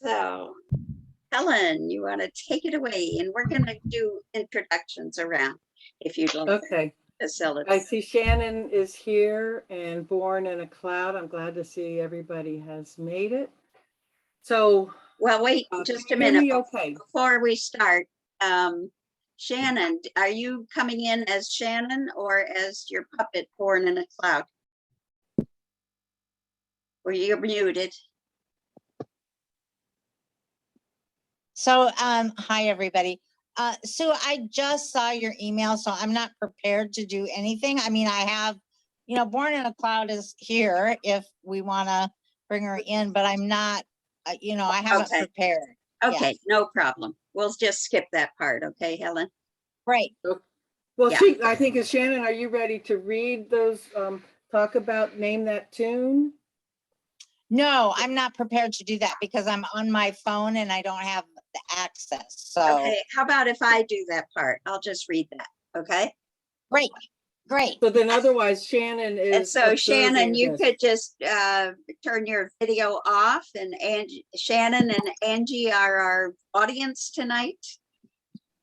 So, Helen, you want to take it away, and we're going to do introductions around if you'd like. Okay. Facility. I see Shannon is here and Born in a Cloud. I'm glad to see everybody has made it. So, well, wait just a minute. Okay. Before we start, Shannon, are you coming in as Shannon or as your puppet Born in a Cloud? Or you're muted? So, hi, everybody. Sue, I just saw your email, so I'm not prepared to do anything. I mean, I have, Born in a Cloud is here if we want to bring her in, but I'm not, I haven't prepared. Okay, yet. No problem. We'll just skip that part. Okay, Helen? Right. Well, yeah. I think is Shannon, are you ready to read those, talk about Name That Tune? No, I'm not prepared to do that because I'm on my phone and I don't have the access. So okay, how about if I do that part? I'll just read that. Okay. Great. So then otherwise Shannon is. And so Shannon, you could just turn your video off, and Shannon and Angie are our audience tonight.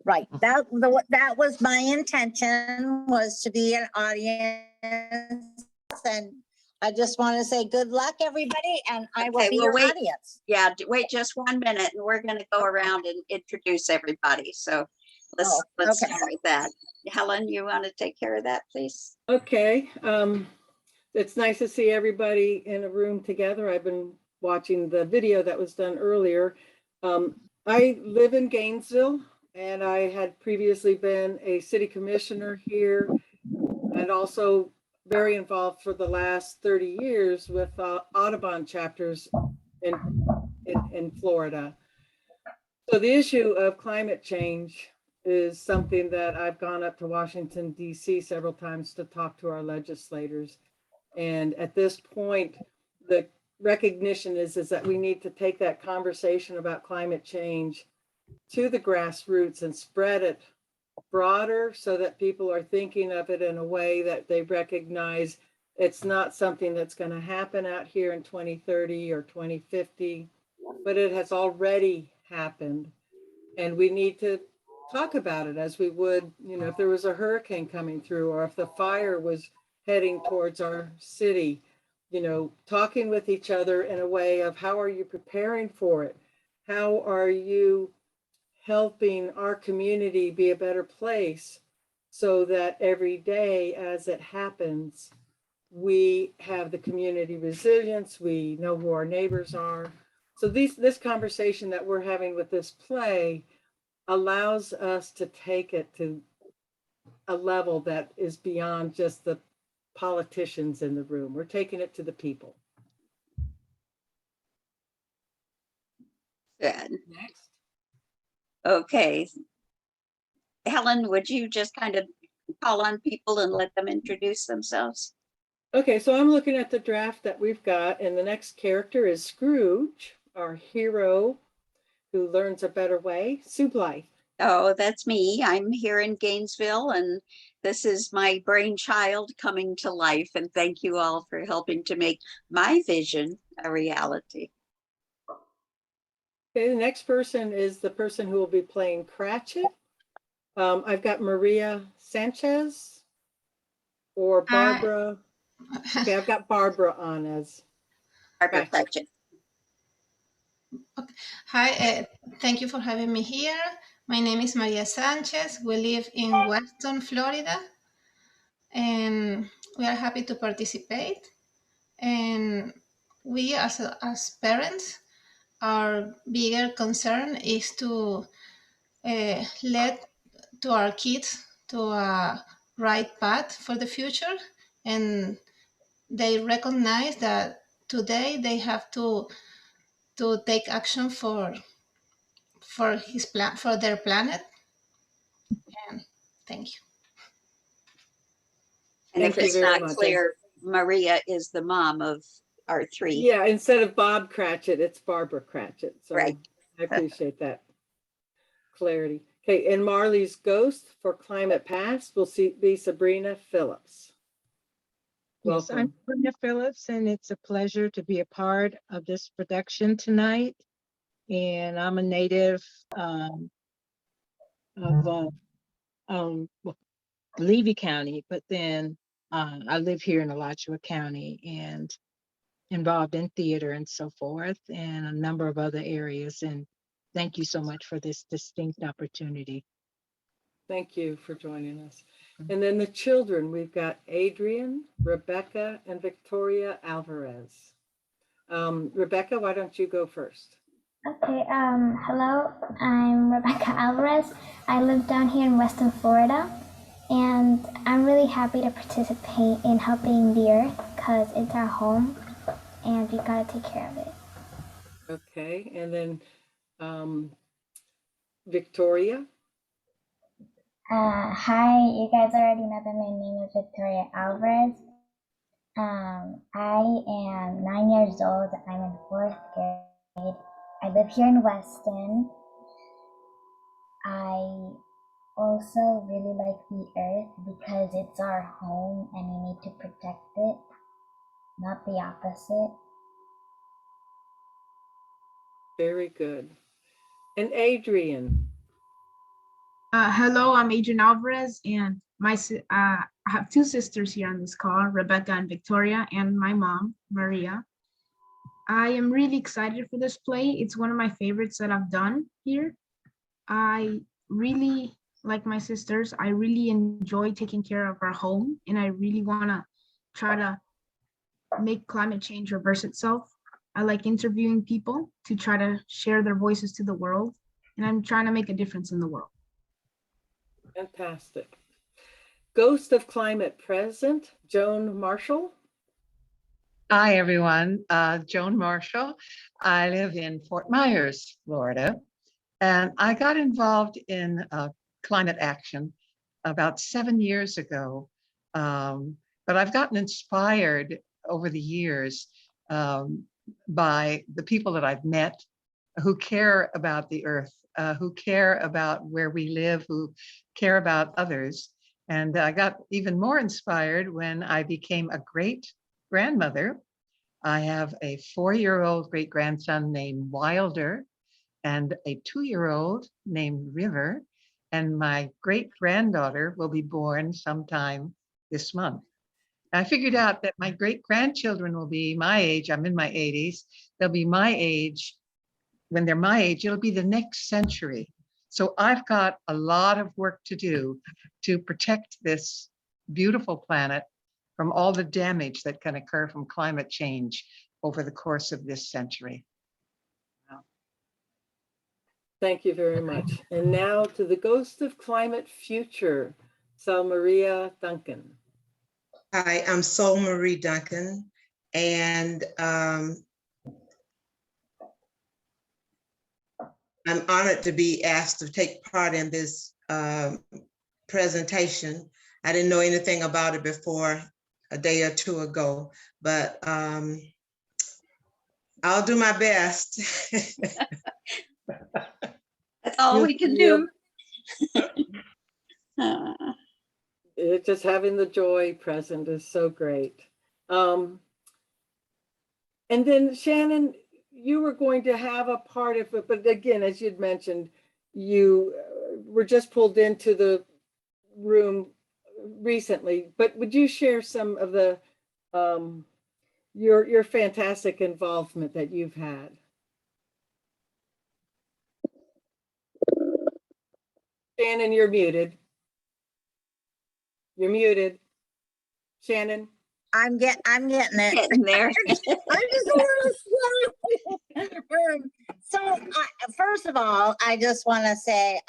Right. That was my intention, was to be an audience, and I just want to say good luck, everybody, and I will be your audience. Yeah, wait just 1 minute, and we're going to go around and introduce everybody. So let's start with that. Helen, you want to take care of that, please? Okay. It's nice to see everybody in a room together. I've been watching the video that was done earlier. I live in Gainesville, and I had previously been a city commissioner here, and also very involved for the last 30 years with Audubon chapters in Florida. So the issue of climate change is something that I've gone up to Washington, D.C. several times to talk to our legislators. And at this point, the recognition is that we need to take that conversation about climate change to the grassroots and spread it broader so that people are thinking of it in a way that they recognize it's not something that's going to happen out here in 2030 or 2050, but it has already happened. And we need to talk about it as we would, if there was a hurricane coming through, or if the fire was heading towards our city, talking with each other in a way of how are you preparing for it? How are you helping our community be a better place so that every day as it happens, we have the community resilience, we know who our neighbors are. So this conversation that we're having with this play allows us to take it to a level that is beyond just the politicians in the room. We're taking it to the people. Good. Next. Okay. Helen, would you just kind of call on people and let them introduce themselves? Okay, so I'm looking at the draft that we've got, and the next character is Scrooge, our hero who learns a better way, Sue Blythe. Oh, that's me. I'm here in Gainesville, and this is my brainchild coming to life. And thank you all for helping to make my vision a reality. Okay, the next person is the person who will be playing Cratchit. I've got Maria Sanchez or Barbara. Okay, I've got Barbara on as Barbara Cratchit. Okay. Hi, thank you for having me here. My name is Maria Sanchez. We live in Weston, Florida, and we are happy to participate. And we, as parents, our bigger concern is to lead to our kids to a right path for the future, and they recognize that today they have to take action for their planet. And thank you. And if it's not clear, Maria is the mom of our three. Yeah, instead of Bob Cratchit, it's Barbara Cratchit. So right. I appreciate that clarity. Okay, and Marley's ghost for Climate Past will be Sabrina Phillips. Welcome. Yes, I'm Sabrina Phillips, and it's a pleasure to be a part of this production tonight. and I'm a native of well, Levy County, but then I live here in Alachua County and involved in theater and so forth, and a number of other areas. And thank you so much for this distinct opportunity. Thank you for joining us. And then the children, we've got Adrian, Rebecca, and Victoria Alvarez. Rebecca, why don't you go first? Okay, hello, I'm Rebecca Alvarez. I live down here in Western Florida, and I'm really happy to participate in helping the earth because it's our home and we gotta take care of it. Okay, and then Victoria. Hi, you guys already know that my name is Victoria Alvarez. I am 9 years old. I'm in 4th grade. I live here in Weston. I also really like the earth because it's our home and we need to protect it, not the opposite. Very good. And Adrian. Hello, I'm Adrian Alvarez, and I have two sisters here on this call, Rebecca and Victoria, and my mom, Maria. I am really excited for this play. It's one of my favorites that I've done here. I really, like my sisters, I really enjoy taking care of our home, and I really want to try to make climate change reverse itself. I like interviewing people to try to share their voices to the world, and I'm trying to make a difference in the world. Fantastic. Ghost of Climate Present, Joan Marshall. Hi, everyone. Joan Marshall. I live in Fort Myers, Florida, and I got involved in climate action about 7 years ago. But I've gotten inspired over the years by the people that I've met who care about the earth, who care about where we live, who care about others. And I got even more inspired when I became a great grandmother. I have a 4-year-old great grandson named Wilder and a 2-year-old named River. And my great granddaughter will be born sometime this month. I figured out that my great grandchildren will be my age. I'm in my 80s. They'll be my age. When they're my age, it'll be the next century. So I've got a lot of work to do to protect this beautiful planet from all the damage that can occur from climate change over the course of this century. Thank you very much. And now to the Ghost of Climate Future, Sal Maria Duncan. Hi, I'm Sol Marie Duncan, and I'm honored to be asked to take part in this presentation. I didn't know anything about it before a day or two ago, but I'll do my best. That's all we can do. Just having the joy present is so great. And then Shannon, you were going to have a part of it, but again, as you'd mentioned, you were just pulled into the room recently, but would you share some of the your fantastic involvement that you've had? Shannon, you're muted. You're muted. Shannon. I'm getting it. Getting there. I'm just a little slow. So first of all, I just want to say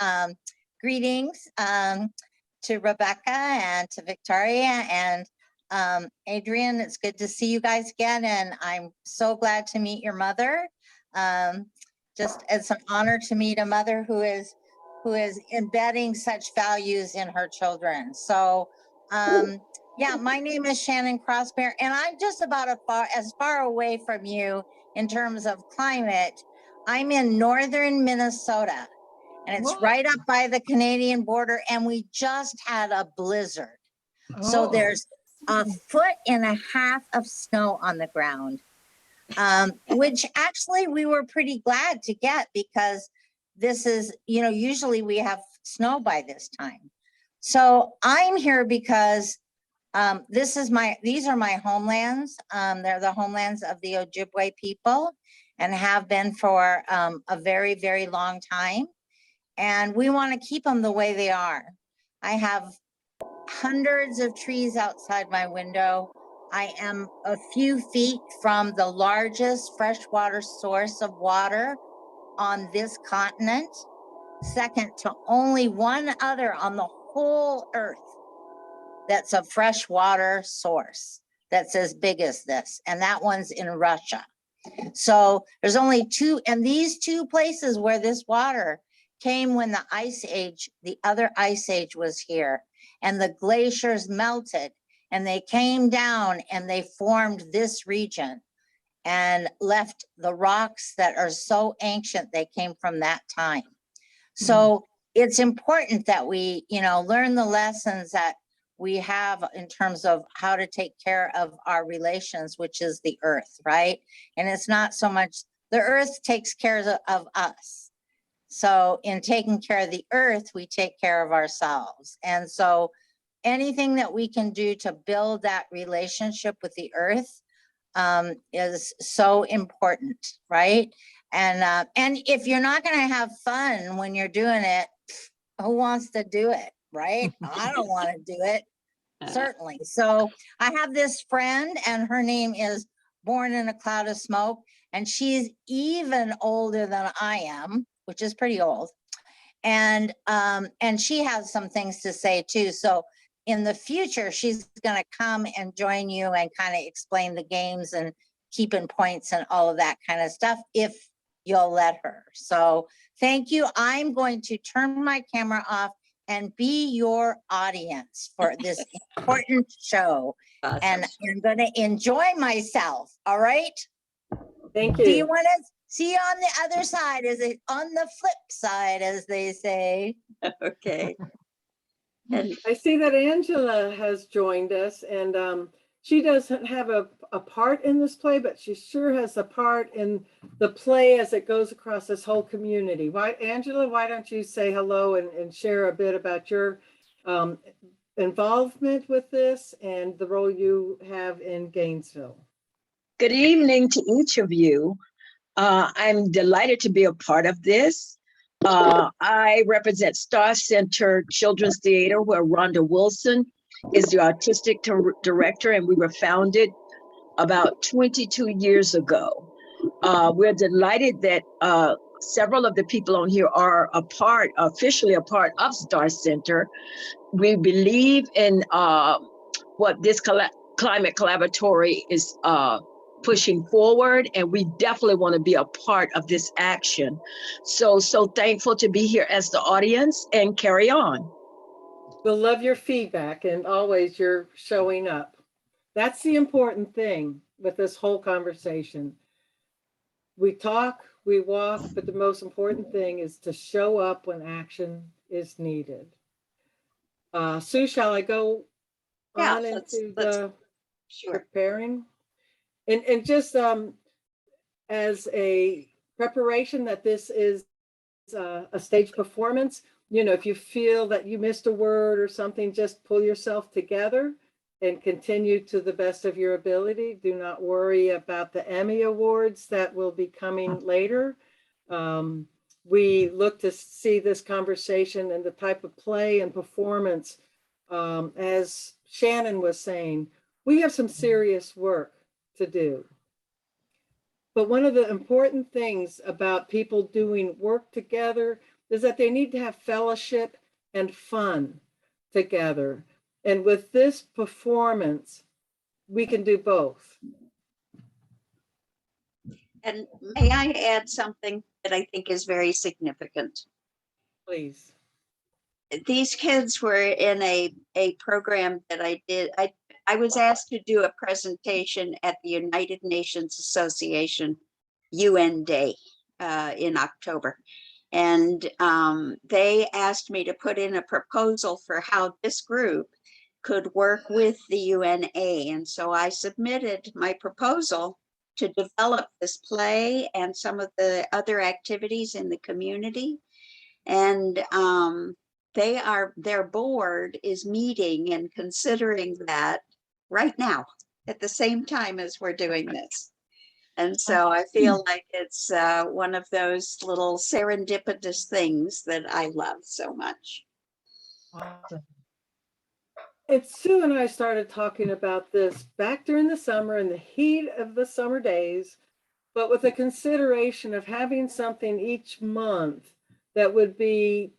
greetings to Rebecca and to Victoria and Adrian. It's good to see you guys again, and I'm so glad to meet your mother. Just it's an honor to meet a mother who is embedding such values in her children. So yeah, my name is Shannon Crossbear, and I'm just about as far away from you in terms of climate. I'm in northern Minnesota, and it's right up by the Canadian border, and we just had a blizzard. So there's 1.5 feet of snow on the ground. which actually we were pretty glad to get because this is, usually we have snow by this time. So I'm here because these are my homelands. They're the homelands of the Ojibwe people and have been for a very, very long time. And we want to keep them the way they are. I have hundreds of trees outside my window. I am a few feet from the largest freshwater source of water on this continent, second to only one other on the whole earth that's a freshwater source that's as big as this, and that one's in Russia. So there's only two, and these two places where this water came when the ice age, the other ice age was here, and the glaciers melted, and they came down and they formed this region and left the rocks that are so ancient, they came from that time. So it's important that we, learn the lessons that we have in terms of how to take care of our relations, which is the earth, right? And it's not so much, the earth takes care of us. So in taking care of the earth, we take care of ourselves. And so anything that we can do to build that relationship with the earth is so important, right? And if you're not going to have fun when you're doing it, who wants to do it, right? I don't want to do it, certainly. So I have this friend, and her name is Born in a Cloud of Smoke, and she's even older than I am, which is pretty old. And she has some things to say too. So in the future, she's going to come and join you and kind of explain the games and keeping points and all of that kind of stuff, if you'll let her. So thank you. I'm going to turn my camera off and be your audience for this important show. Awesome. And I'm going to enjoy myself. All right. Thank you. Do you want to see you on the other side? Is it on the flip side, as they say? Okay. And I see that Angela has joined us, and she doesn't have a part in this play, but she sure has a part in the play as it goes across this whole community. Angela, why don't you say hello and share a bit about your involvement with this and the role you have in Gainesville? Good evening to each of you. I'm delighted to be a part of this. I represent Star Center Children's Theater, where Rhonda Wilson is the artistic director, and we were founded about 22 years ago. We're delighted that several of the people on here are officially a part of Star Center. We believe in what this Climate Collaboratory is pushing forward, and we definitely want to be a part of this action. So thankful to be here as the audience, and carry on. We'll love your feedback, and always you're showing up. That's the important thing with this whole conversation. We talk, we walk, but the most important thing is to show up when action is needed. Sue, shall I go on into the preparing? And just as a preparation that this is a stage performance, if you feel that you missed a word or something, just pull yourself together and continue to the best of your ability. Do not worry about the Emmy Awards that will be coming later. We look to see this conversation and the type of play and performance. As Shannon was saying, we have some serious work to do. But one of the important things about people doing work together is that they need to have fellowship and fun together. And with this performance, we can do both. And may I add something that I think is very significant? Please. These kids were in a program that I did. I was asked to do a presentation at the United Nations Association UN Day in October. And they asked me to put in a proposal for how this group could work with the UNA. And so I submitted my proposal to develop this play and some of the other activities in the community. And their board is meeting and considering that right now at the same time as we're doing this. And so I feel like it's one of those little serendipitous things that I love so much. Awesome. And Sue and I started talking about this back during the summer in the heat of the summer days, but with a consideration of having something each month that would be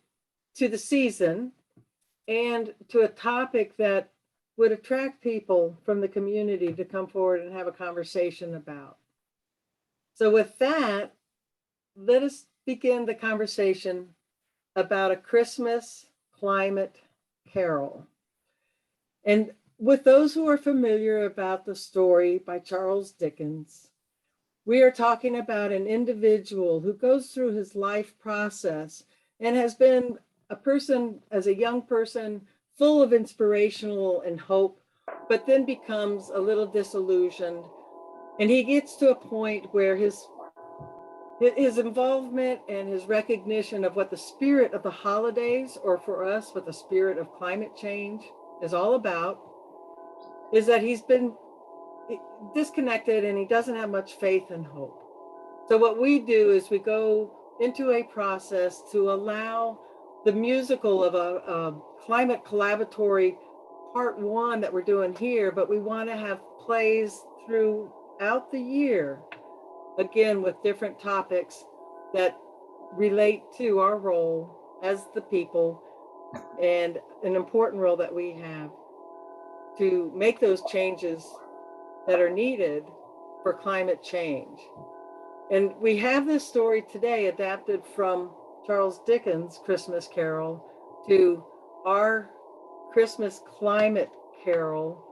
to the season and to a topic that would attract people from the community to come forward and have a conversation about. So with that, let us begin the conversation about a Christmas climate carol. And with those who are familiar about the story by Charles Dickens, we are talking about an individual who goes through his life process and has been a person, as a young person, full of inspirational and hope, but then becomes a little disillusioned. And he gets to a point where his involvement and his recognition of what the spirit of the holidays, or for us, what the spirit of climate change is all about, is that he's been disconnected and he doesn't have much faith and hope. So what we do is we go into a process to allow the musical of a Climate Collaboratory part 1 that we're doing here, but we want to have plays throughout the year, again, with different topics that relate to our role as the people and an important role that we have to make those changes that are needed for climate change. And we have this story today adapted from Charles Dickens' Christmas Carol to our Christmas Climate Carol,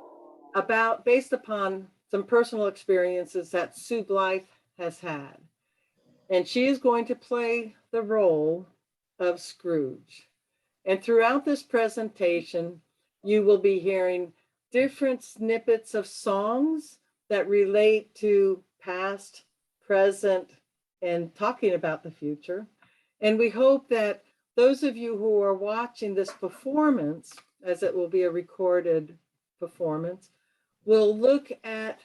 based upon some personal experiences that Sue Blythe has had. And she is going to play the role of Scrooge. And throughout this presentation, you will be hearing different snippets of songs that relate to past, present, and talking about the future. And we hope that those of you who are watching this performance, as it will be a recorded performance, will look at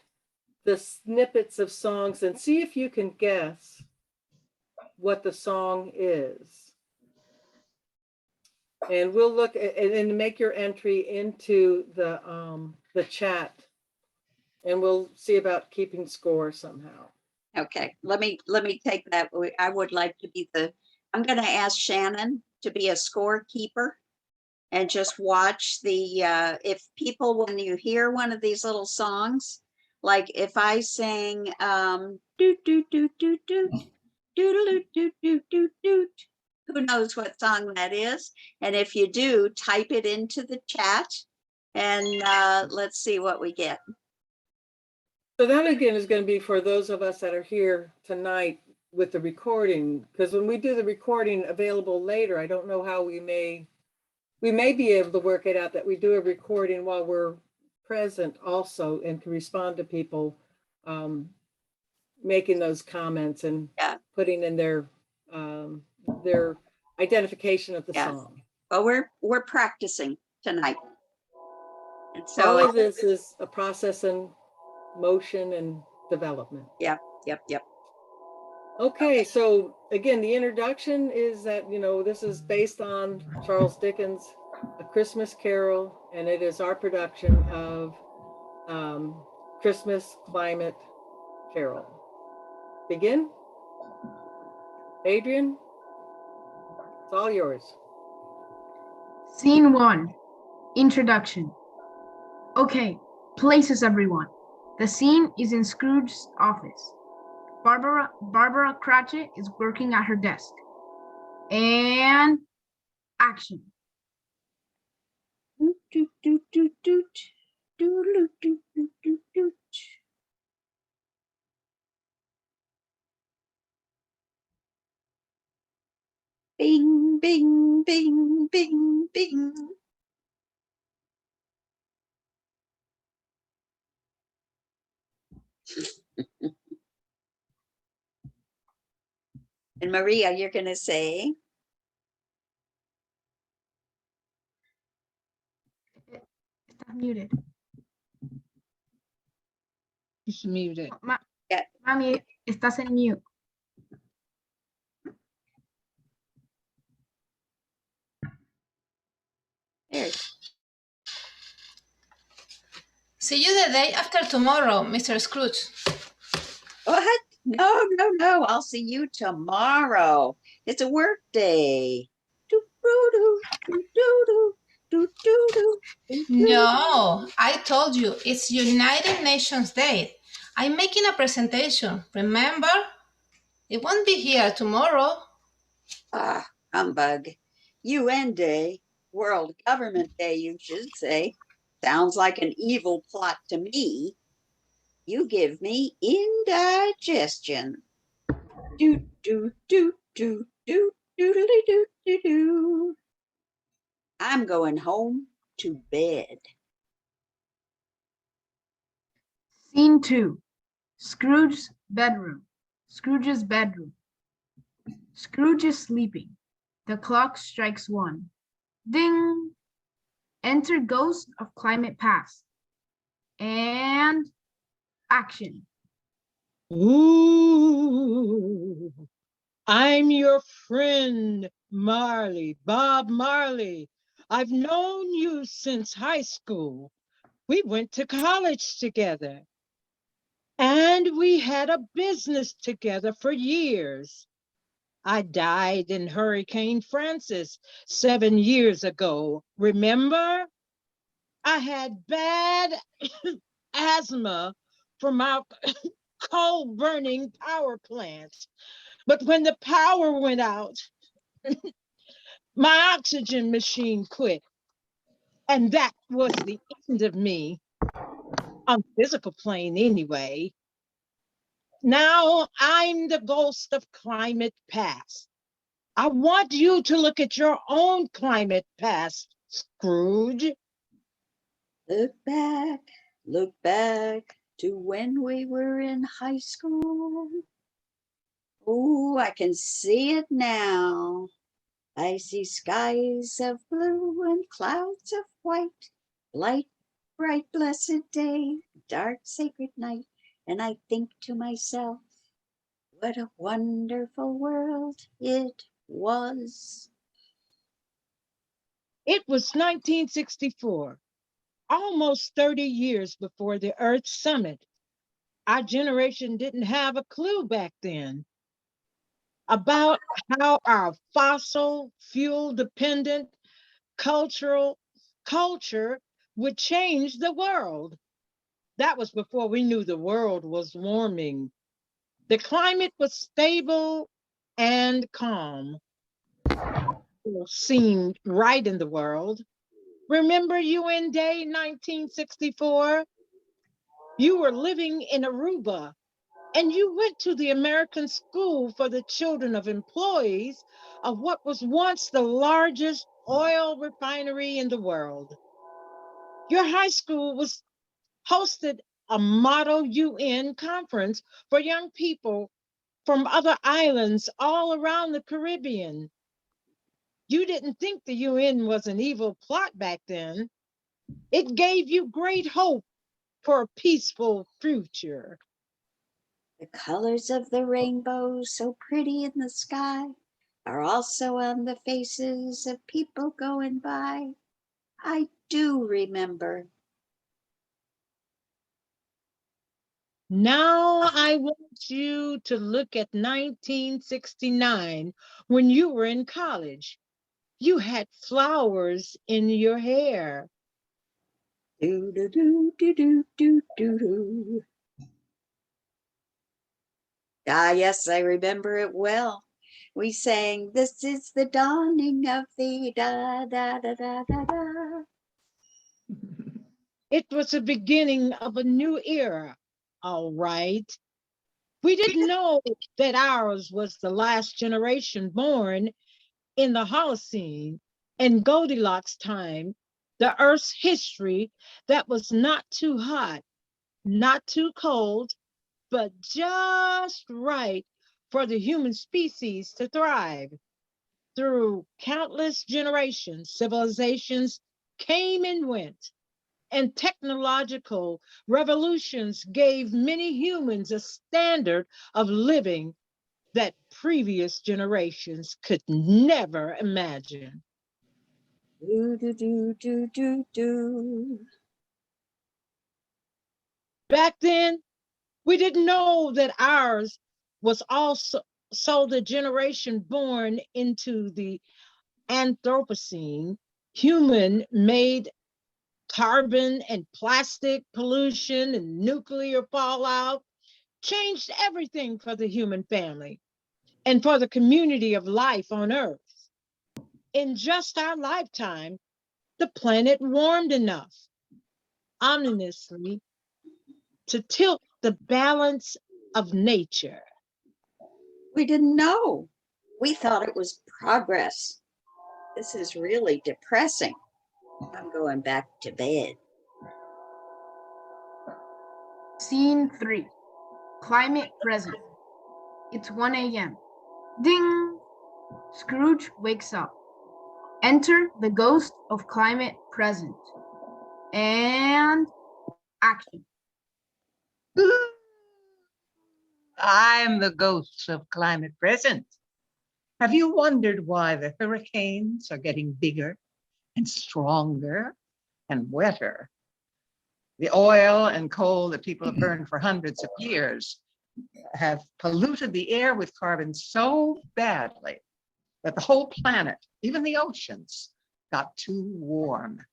the snippets of songs and see if you can guess what the song is. And we'll look at, and make your entry into the chat, and we'll see about keeping score somehow. Okay, let me take that. I would like to be I'm going to ask Shannon to be a scorekeeper and just watch if people, when you hear one of these little songs, like if I sang doot doot doot doot doot doot doot doot doot doot, who knows what song that is? And if you do, type it into the chat and let's see what we get. So that again is going to be for those of us that are here tonight with the recording, because when we do the recording available later, I don't know how we may be able to work it out that we do a recording while we're present also and can respond to people making those comments and putting in their identification of the song. Well, we're practicing tonight. And so all of this is a process in motion and development. Yep. Okay, so again, the introduction is that, this is based on Charles Dickens' A Christmas Carol, and it is our production of Christmas Climate Carol. Begin? Adrian, it's all yours. Scene 1, Introduction. Okay, places everyone. The scene is in Scrooge's office. Barbara Cratchit is working at her desk. And action. Doot, doot, doot, doot, doot. Doot, doot, doot, doot, doot. Bing, bing, bing, bing, bing. And Maria, you're going to say, Estás muted. It's muted. yeah, Mami, estás en mute. there. See you the day after tomorrow, Mr. Scrooge. What? No, no, no. I'll see you tomorrow. It's a work day. Do, do, do, do, do, do, do, do, do, do, do. No, I told you it's United Nations Day. I'm making a presentation, remember? It won't be here tomorrow. Ah, humbug. UN Day, World Government Day, you should say. Sounds like an evil plot to me. You give me indigestion. Do, do, do, do, do, doodly do, do, do. I'm going home to bed. Scene 2. Scrooge's bedroom. Scrooge's bedroom. Scrooge is sleeping. The clock strikes 1. Ding! Enter Ghost of Climate Past. And action. Ooh, I'm your friend, Marley, Bob Marley. I've known you since high school. We went to college together. And we had a business together for years. I died in Hurricane Francis 7 years ago. Remember? I had bad asthma from our coal-burning power plant. But when the power went out, my oxygen machine quit. And that was the end of me, on the physical plane anyway. Now I'm the ghost of climate past. I want you to look at your own climate past, Scrooge. Look back to when we were in high school. Oh, I can see it now. I see skies of blue and clouds of white, light, bright, blessed day, dark, sacred night. And I think to myself, what a wonderful world it was. It was 1964, almost 30 years before the Earth Summit. Our generation didn't have a clue back then about how our fossil fuel dependent culture would change the world. That was before we knew the world was warming. The climate was stable and calm. It seemed right in the world. Remember UN Day 1964? You were living in Aruba and you went to the American School for the Children of Employees of what was once the largest oil refinery in the world. Your high school was hosted a Model UN conference for young people from other islands all around the Caribbean. You didn't think the UN was an evil plot back then. It gave you great hope for a peaceful future. The colors of the rainbow, so pretty in the sky, are also on the faces of people going by. I do remember. Now I want you to look at 1969 when you were in college. You had flowers in your hair. Do do do do do do do do. Ah, yes, I remember it well. We sang, "This is the dawning of the da da da da da da." It was the beginning of a new era, all right. We didn't know that ours was the last generation born in the Holocene and Goldilocks time, the Earth's history that was not too hot, not too cold, but just right for the human species to thrive. Through countless generations, civilizations came and went, and technological revolutions gave many humans a standard of living that previous generations could never imagine. Do, do, do, do, do, do. Back then, we didn't know that ours was also the generation born into the Anthropocene, human made carbon and plastic pollution and nuclear fallout changed everything for the human family and for the community of life on Earth. In just our lifetime, the planet warmed enough, ominously, to tilt the balance of nature. We didn't know. We thought it was progress. This is really depressing. I'm going back to bed. Scene 3. Climate present. It's 1 a.m. Ding! Scrooge wakes up. Enter the ghost of climate present. And action. I'm the ghost of climate present. Have you wondered why the hurricanes are getting bigger and stronger and wetter? The oil and coal that people have burned for hundreds of years have polluted the air with carbon so badly that the whole planet, even the oceans, got too warm.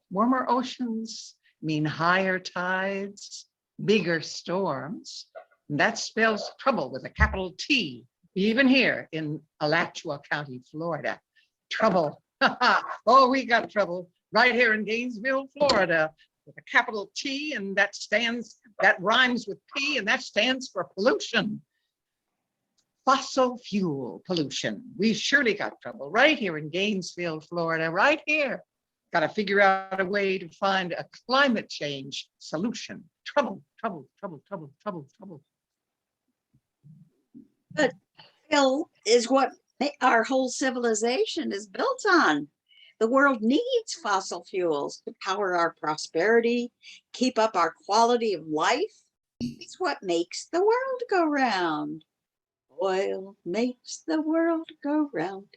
Warmer oceans mean higher tides, bigger storms, and that spells trouble with a capital T, even here in Alachua County, Florida. Trouble. Oh, we got trouble right here in Gainesville, Florida, with a capital T, and that rhymes with P, and that stands for pollution. Fossil fuel pollution. We surely got trouble right here in Gainesville, Florida, right here. Got to figure out a way to find a climate change solution. Trouble, trouble, trouble, trouble, trouble, trouble. But oil is what our whole civilization is built on. The world needs fossil fuels to power our prosperity, keep up our quality of life. It's what makes the world go round. Oil makes the world go round.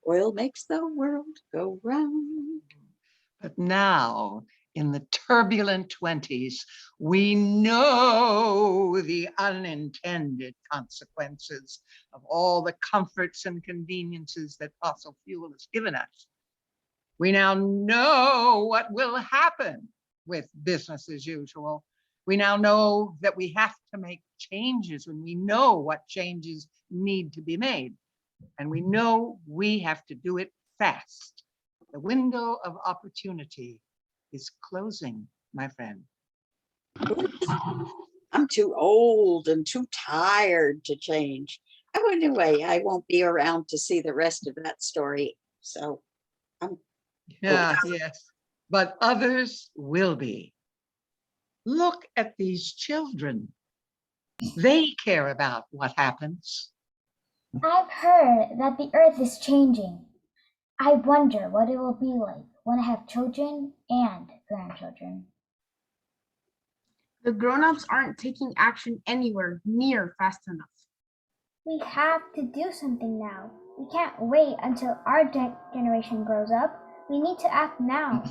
Oil makes the world go round. But now, in the turbulent 20s, we know the unintended consequences of all the comforts and conveniences that fossil fuel has given us. We now know what will happen with business as usual. We now know that we have to make changes when we know what changes need to be made. And we know we have to do it fast. The window of opportunity is closing, my friend. I'm too old and too tired to change. Oh, anyway, I won't be around to see the rest of that story. So Yeah, yes, but others will be. Look at these children. They care about what happens. I've heard that the earth is changing. I wonder what it will be like when I have children and grandchildren. The grown-ups aren't taking action anywhere near fast enough. We have to do something now. We can't wait until our generation grows up. We need to act now.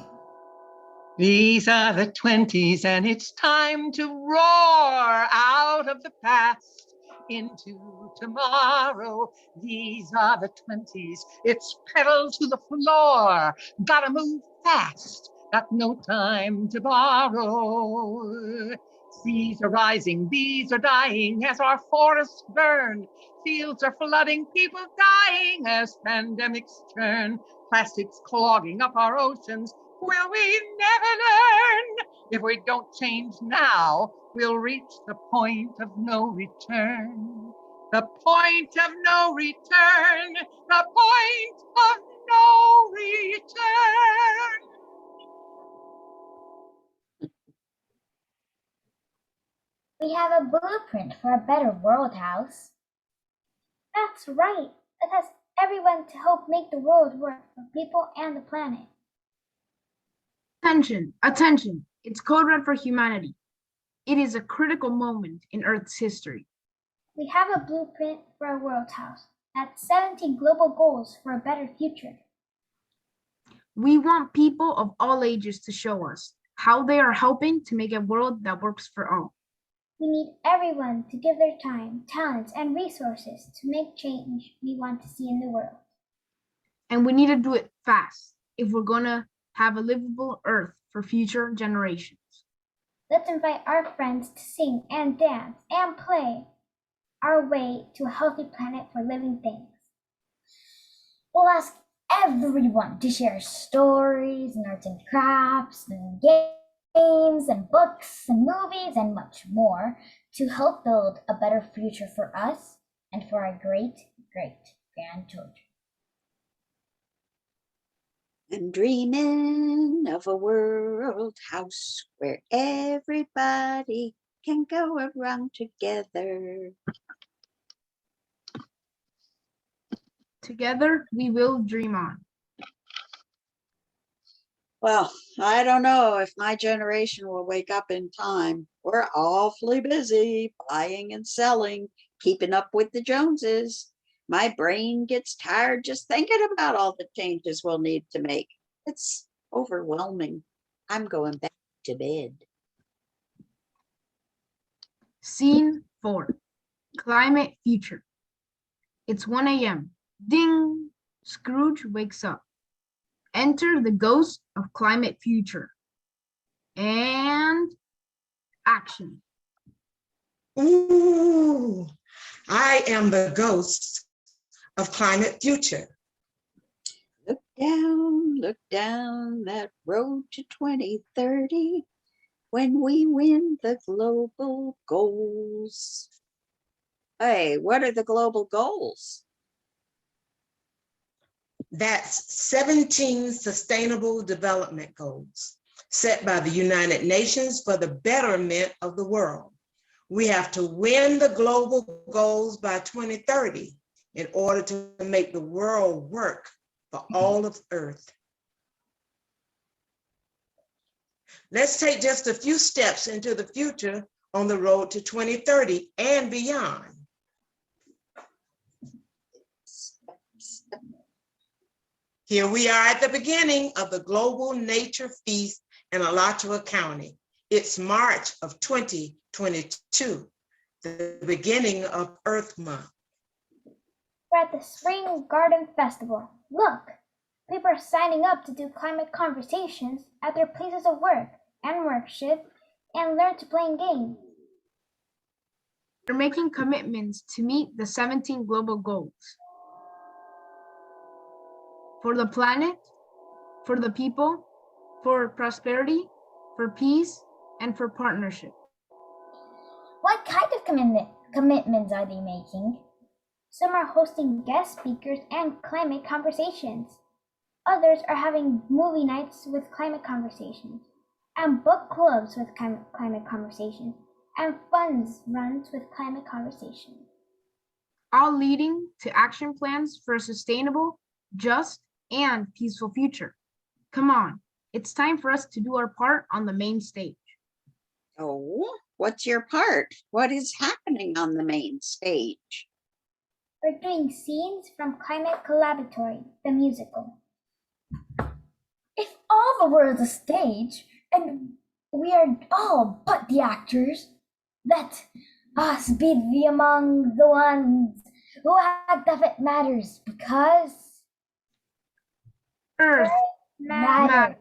These are the 20s, and it's time to roar out of the past into tomorrow. These are the 20s. It's pedal to the floor. Gotta move fast. Got no time to borrow. Seas are rising, bees are dying as our forests burn. Fields are flooding, people dying as pandemics turn. Plastics clogging up our oceans. Will we never learn? If we don't change now, we'll reach the point of no return. The point of no return. The point of no return. We have a blueprint for a better world, House. That's right. It has everyone to help make the world work for people and the planet. Attention, attention. It's Code Red for Humanity. It is a critical moment in Earth's history. We have a blueprint for a world house. That's 17 global goals for a better future. We want people of all ages to show us how they are helping to make a world that works for all. We need everyone to give their time, talents, and resources to make change we want to see in the world. And we need to do it fast if we're going to have a livable Earth for future generations. Let's invite our friends to sing and dance and play our way to a healthy planet for living things. We'll ask everyone to share stories and arts and crafts and games and books and movies and much more to help build a better future for us and for our great-great-grandchildren. I'm dreaming of a world house where everybody can go around together. Together, we will dream on. Well, I don't know if my generation will wake up in time. We're awfully busy buying and selling, keeping up with the Joneses. My brain gets tired just thinking about all the changes we'll need to make. It's overwhelming. I'm going back to bed. Scene 4, Climate Future. It's 1 a.m. Ding! Scrooge wakes up. Enter the ghost of Climate Future. And action. Ooh, I am the ghost of Climate Future. Look down that road to 2030 when we win the global goals. Hey, what are the global goals? That's 17 Sustainable Development Goals set by the United Nations for the betterment of the world. We have to win the global goals by 2030 in order to make the world work for all of Earth. Let's take just a few steps into the future on the road to 2030 and beyond. Here we are at the beginning of the Global Nature Feast in Alachua County. It's March of 2022, the beginning of Earth Month. We're at the Spring Garden Festival. Look, people are signing up to do climate conversations at their places of work and worship and learn to play games. They're making commitments to meet the 17 global goals. For the planet, for the people, for prosperity, for peace, and for partnership. What kind of commitments are they making? Some are hosting guest speakers and climate conversations. Others are having movie nights with climate conversations, and book clubs with climate conversations, and funds runs with climate conversations. All leading to action plans for a sustainable, just, and peaceful future. Come on, it's time for us to do our part on the main stage. Oh, what's your part? What is happening on the main stage? We're doing scenes from Climate Collaboratory, the musical. If all the world's a stage, and we are all but the actors, let us be among the ones who act if it matters, because Earth matters.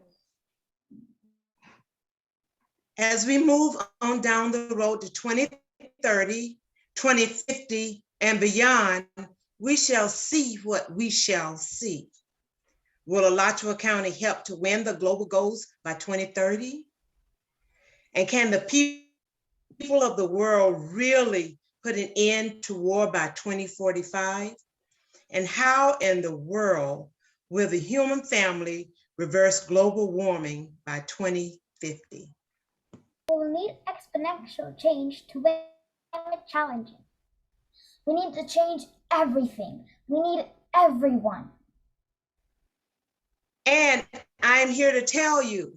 As we move on down the road to 2030, 2050, and beyond, we shall see what we shall see. Will Alachua County help to win the global goals by 2030? And can the people of the world really put an end to war by 2045? And how in the world will the human family reverse global warming by 2050? We'll need exponential change to win climate challenges. We need to change everything. We need everyone. And I'm here to tell you,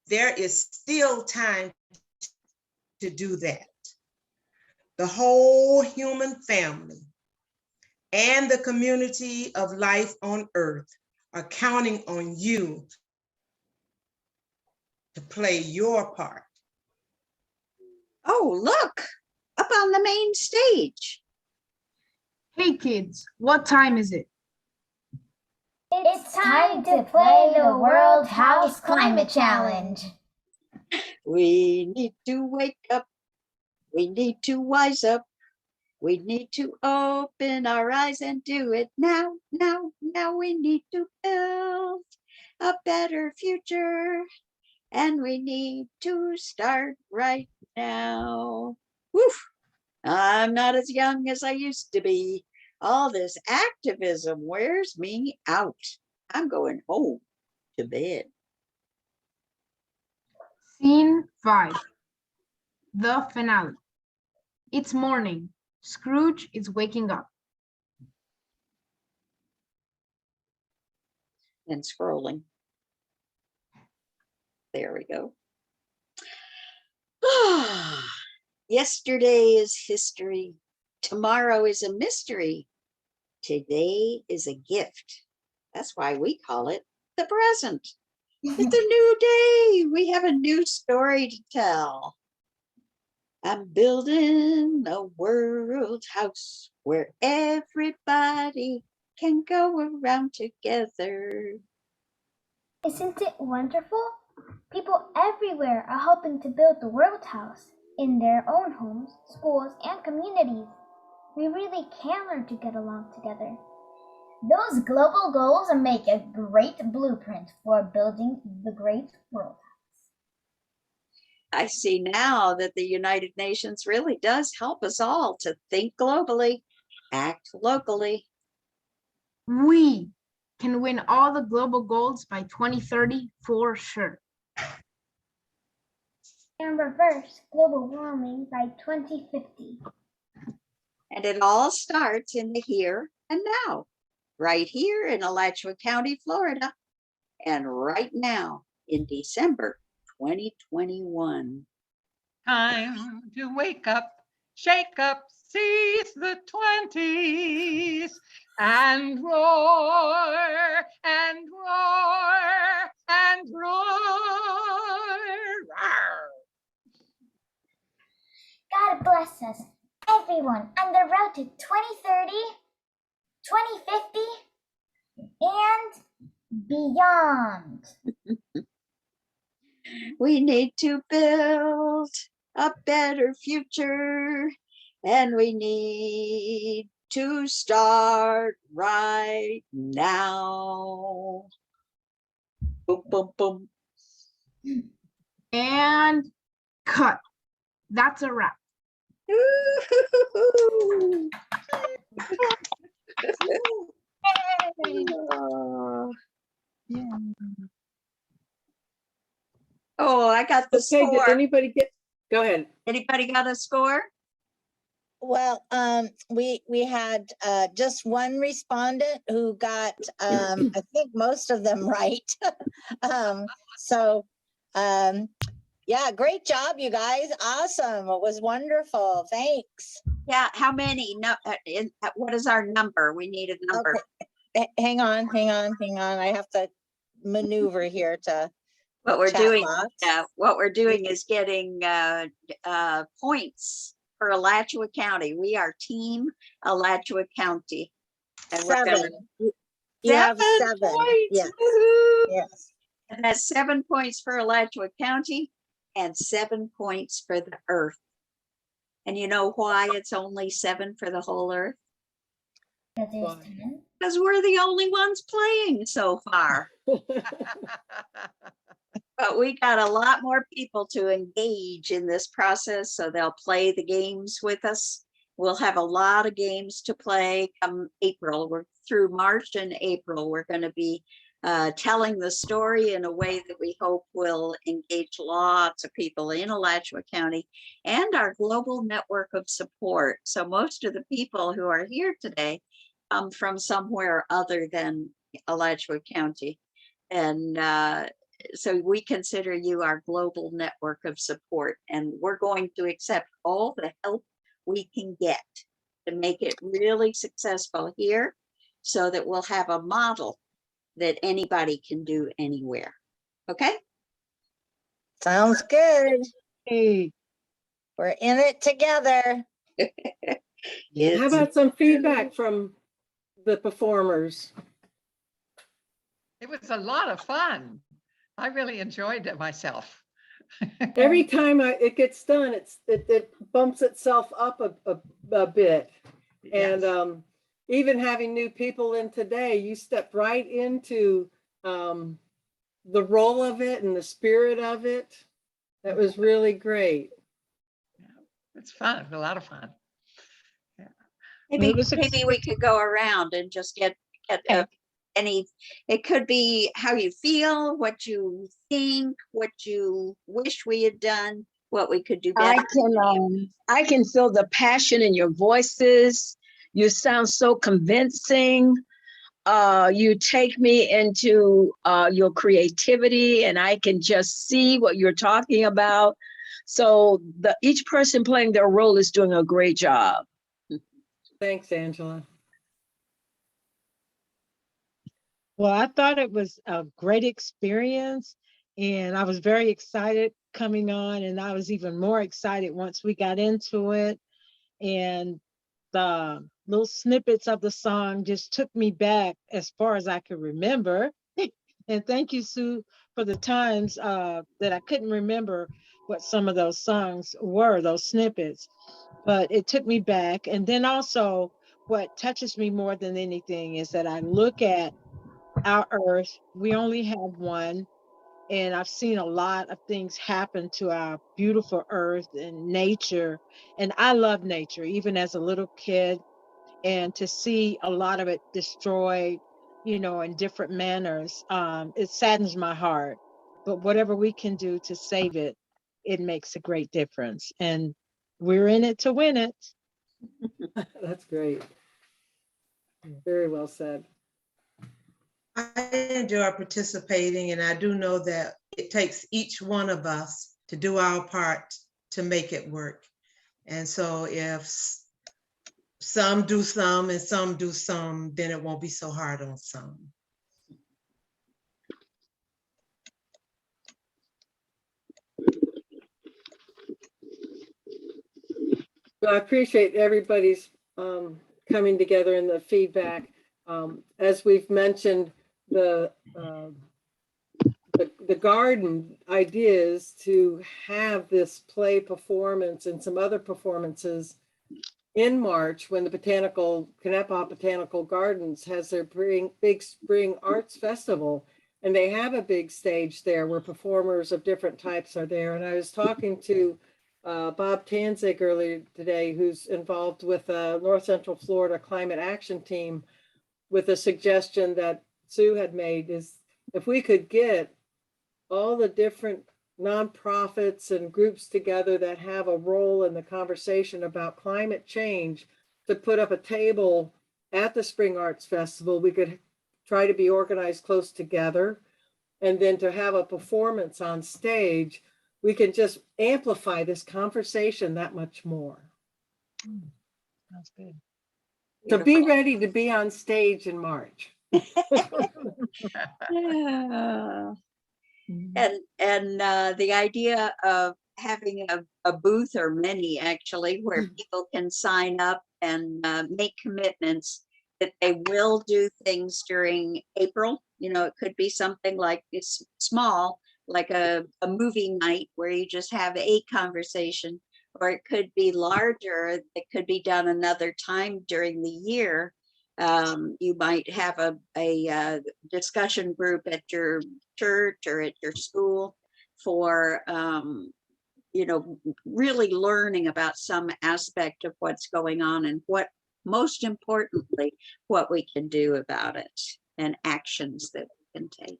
there is still time to do that. The whole human family and the community of life on earth are counting on you to play your part. Oh, look, up on the main stage. Hey kids, what time is it? It's time to play the World House Climate Challenge. We need to wake up. We need to wise up. We need to open our eyes and do it now, now, now. We need to build a better future. And we need to start right now. Woof. I'm not as young as I used to be. All this activism wears me out. I'm going home to bed. Scene 5. The finale. It's morning. Scrooge is waking up. And scrolling. There we go. Yesterday is history. Tomorrow is a mystery. Today is a gift. That's why we call it the present. It's a new day. We have a new story to tell. I'm building a world house where everybody can go around together. Isn't it wonderful? People everywhere are helping to build the World House in their own homes, schools, and communities. We really can learn to get along together. Those global goals make a great blueprint for building the great world. I see now that the United Nations really does help us all to think globally, act locally. We can win all the global goals by 2030 for sure. And reverse global warming by 2050. And it all starts in the here and now, right here in Alachua County, Florida, and right now in December 2021. Time to wake up, shake up, seize the 20s, and roar, and roar, and roar. Rawr. God bless us, everyone, on the road to 2030, 2050, and beyond. We need to build a better future, and we need to start right now. Boom, boom, boom. And cut. That's a wrap. Ooh. Oh, I got the Okay, did score. anybody get, go ahead. Anybody got a score? Well, we had just one respondent who got, I think most of them right. Yeah, great job, you guys. Awesome. It was wonderful. Thanks. Yeah, how many? No, what is our number? We need a number. Okay. Hang on. I have to maneuver here to What we're chat doing, box. what we're doing is getting points for Alachua County. We are Team Alachua County. And we're 7. gonna- You have 7. points. Yes. Woohoo! Yes. And that's 7 points for Alachua County and 7 points for the Earth. And you know why it's only 7 for the whole Earth? Because we're the only ones playing so far. But we got a lot more people to engage in this process, so they'll play the games with us. We'll have a lot of games to play come April. We're through March and April. We're going to be telling the story in a way that we hope will engage lots of people in Alachua County and our global network of support. So most of the people who are here today come from somewhere other than Alachua County. And so we consider you our global network of support, and we're going to accept all the help we can get to make it really successful here so that we'll have a model that anybody can do anywhere. Okay? Sounds good. Hey, We're in it together. How It's about some feedback from the performers? It was a lot of fun. I really enjoyed it myself. Every time it gets done, it bumps itself up a bit. And Yes. even having new people in today, you stepped right into the role of it and the spirit of it. That was really great. It's fun, a lot of fun. maybe It was maybe we could go around and just get Okay. any, it could be how you feel, what you think, what you wish we had done, what we could do better. I can feel the passion in your voices. You sound so convincing. You take me into your creativity, and I can just see what you're talking about. So each person playing their role is doing a great job. Thanks, Angela. Well, I thought it was a great experience, and I was very excited coming on, and I was even more excited once we got into it. And the little snippets of the song just took me back as far as I could remember. And thank you, Sue, for the times that I couldn't remember what some of those songs were, those snippets. But it took me back. And then also, what touches me more than anything is that I look at our earth. We only have one, and I've seen a lot of things happen to our beautiful earth and nature. And I love nature, even as a little kid, and to see a lot of it destroyed, in different manners, it saddens my heart. But whatever we can do to save it, it makes a great difference. And we're in it to win it. That's great. Very well said. I enjoy participating, and I do know that it takes each one of us to do our part to make it work. And so if some do some and some do some, then it won't be so hard on some. Well, I appreciate everybody's coming together in the feedback. As we've mentioned, the garden idea is to have this play performance and some other performances in March when the Kanapaha Botanical Gardens has their big spring arts festival. And they have a big stage there where performers of different types are there. And I was talking to Bob Tanzig earlier today, who's involved with North Central Florida Climate Action Team, with a suggestion that Sue had made, is if we could get all the different nonprofits and groups together that have a role in the conversation about climate change to put up a table at the Spring Arts Festival, we could try to be organized close together, and then to have a performance on stage, we can just amplify this conversation that much more. Sounds good. So be ready to be on stage in March. Yeah. And the idea of having a booth, or many actually, where people can sign up and make commitments that they will do things during April. It could be something like it's small, like a movie night where you just have a conversation, or it could be larger. It could be done another time during the year. You might have a discussion group at your church or at your school for, really learning about some aspect of what's going on, and most importantly, what we can do about it, and actions that can take.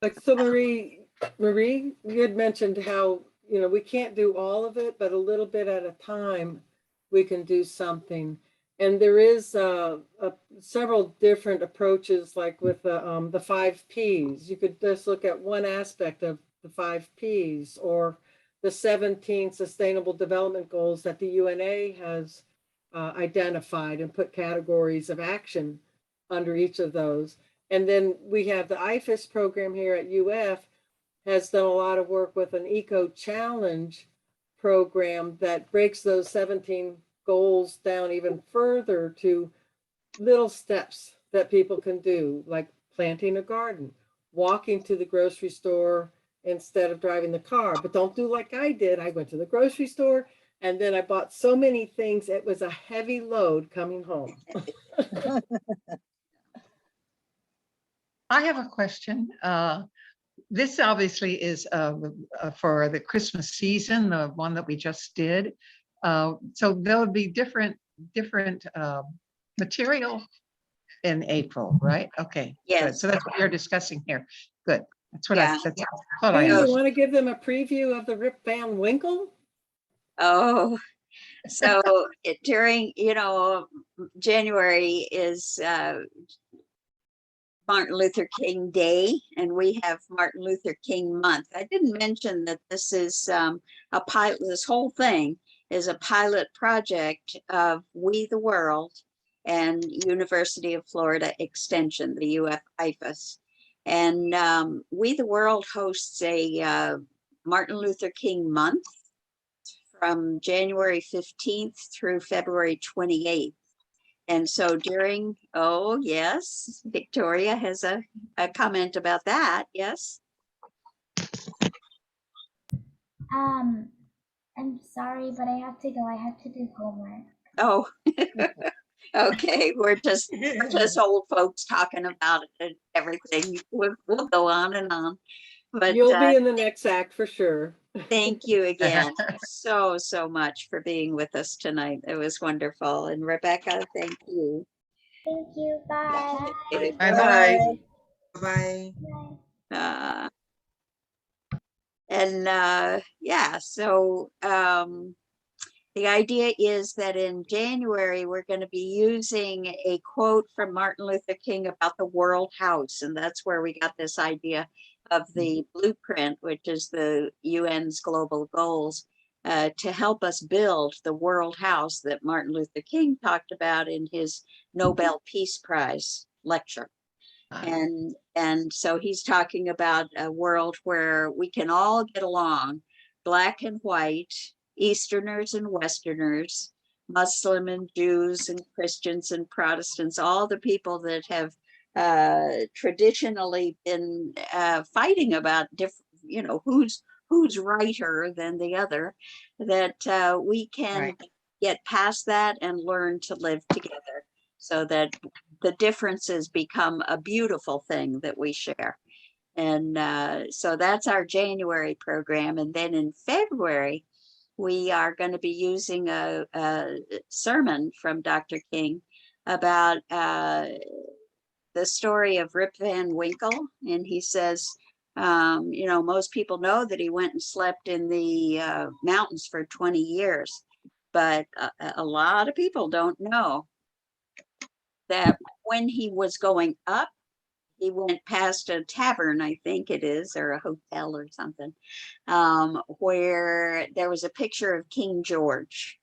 Like, so Marie, you had mentioned how, we can't do all of it, but a little bit at a time, we can do something. And there is several different approaches, like with the 5 Ps. You could just look at one aspect of the 5 Ps, or the 17 Sustainable Development Goals that the UNA has identified and put categories of action under each of those. And then we have the IFAS program here at UF has done a lot of work with an eco challenge program that breaks those 17 goals down even further to little steps that people can do, like planting a garden, walking to the grocery store instead of driving the car. But don't do like I did. I went to the grocery store and then I bought so many things, it was a heavy load coming home. I have a question. This obviously is for the Christmas season, the one that we just did. So there'll be different material in April, right? Okay. Good. Yes. So that's what you're discussing here. Good. That's what Yeah. I thought I Hey, you understood. want to give them a preview of the Rip Van Winkle? Oh, so during, January is Martin Luther King Day, and we have Martin Luther King Month. I didn't mention that this is a pilot, this whole thing is a pilot project of We the World and University of Florida Extension, the UF IFAS. And We the World hosts a Martin Luther King Month from January 15th through February 28th. And so during, oh, yes, Victoria has a comment about that. Yes. I'm sorry, but I have to go. I have to do homework. Oh, okay. We're just old folks talking about it and everything. We'll go on and on. But You'll be in the next act for sure. thank you again so much for being with us tonight. It was wonderful. And Rebecca, thank you. Thank you. Bye. Bye-bye. Bye. Bye. Yeah, so the idea is that in January, we're going to be using a quote from Martin Luther King about the World House. And that's where we got this idea of the blueprint, which is the UN's global goals, to help us build the World House that Martin Luther King talked about in his Nobel Peace Prize lecture. And so he's talking about a world where we can all get along, Black and white, Easterners and Westerners, Muslim and Jews and Christians and Protestants, all the people that have traditionally been fighting about different, who's righter than the other, that we can get past that and learn to live together so that the differences become a beautiful thing that we share. And so that's our January program. And then in February, we are going to be using a sermon from Dr. King about the story of Rip Van Winkle. And he says, most people know that he went and slept in the mountains for 20 years, but a lot of people don't know that when he was going up, he went past a tavern, I think it is, or a hotel or something, where there was a picture of King George.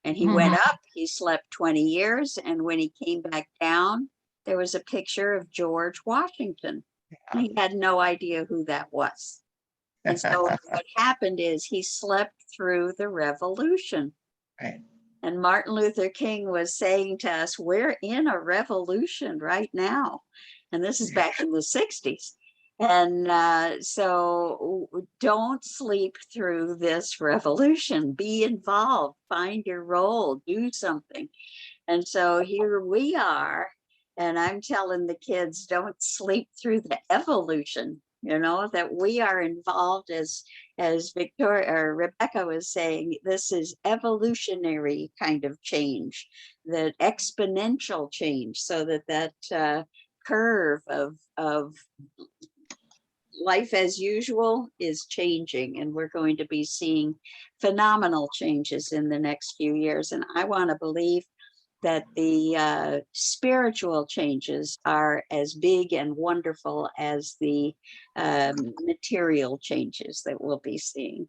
And he went up, he slept 20 years, and when he came back down, there was a picture of George Washington. And he had no idea who that was. And so what happened is he slept through the revolution. Right. And Martin Luther King was saying to us, we're in a revolution right now. And this is back in the 60s. And so don't sleep through this revolution. Be involved, find your role, do something. And so here we are. And I'm telling the kids, don't sleep through the evolution, that we are involved as Victoria or Rebecca was saying, this is evolutionary kind of change, that exponential change, so that curve of life as usual is changing, and we're going to be seeing phenomenal changes in the next few years. And I want to believe that the spiritual changes are as big and wonderful as the material changes that we'll be seeing.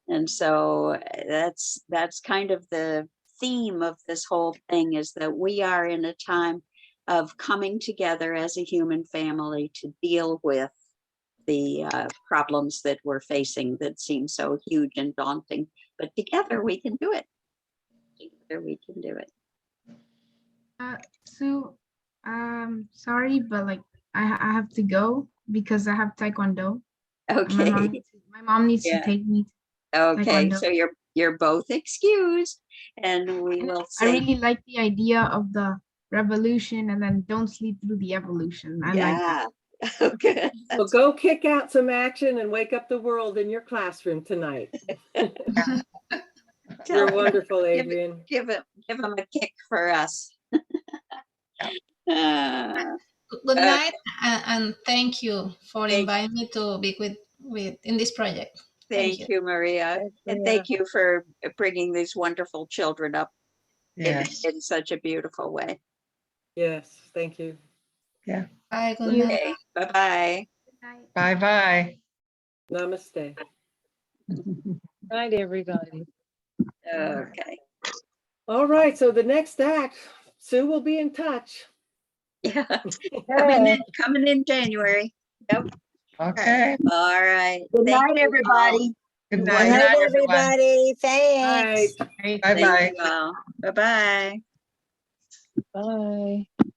And so that's kind of the theme of this whole thing, is that we are in a time of coming together as a human family to deal with the problems that we're facing that seem so huge and daunting. But together we can do it. Together we can do it. So, sorry, but like I have to go because I have Taekwondo. Okay. My mom needs Yeah. to take me. Okay. Taekwondo. So you're both excused, and we will I say, really like the idea of the revolution and then don't sleep through the evolution. I like that. Oh, good. Well, go kick out some action and wake up the world in your classroom tonight. You're wonderful, Adrian. Give them a kick for us. Good night, and thank you for Thank- inviting me to be with in this project. Thank you, Maria. Thanks, And Maria. thank you for bringing these wonderful children up Yes. in such a beautiful way. Yes, thank you. Bye. Good night. Okay, bye-bye. Good night. Bye-bye. Namaste. Night, everybody. Okay. All right, so the next act, Sue will be in touch. Yeah, Yeah. coming in January. Yep. Okay. All right. Good Thank night, you all. everybody. Good Good night, night, everyone. everybody. All right. Thanks. Bye-bye. Thank you all. Bye-bye. Bye.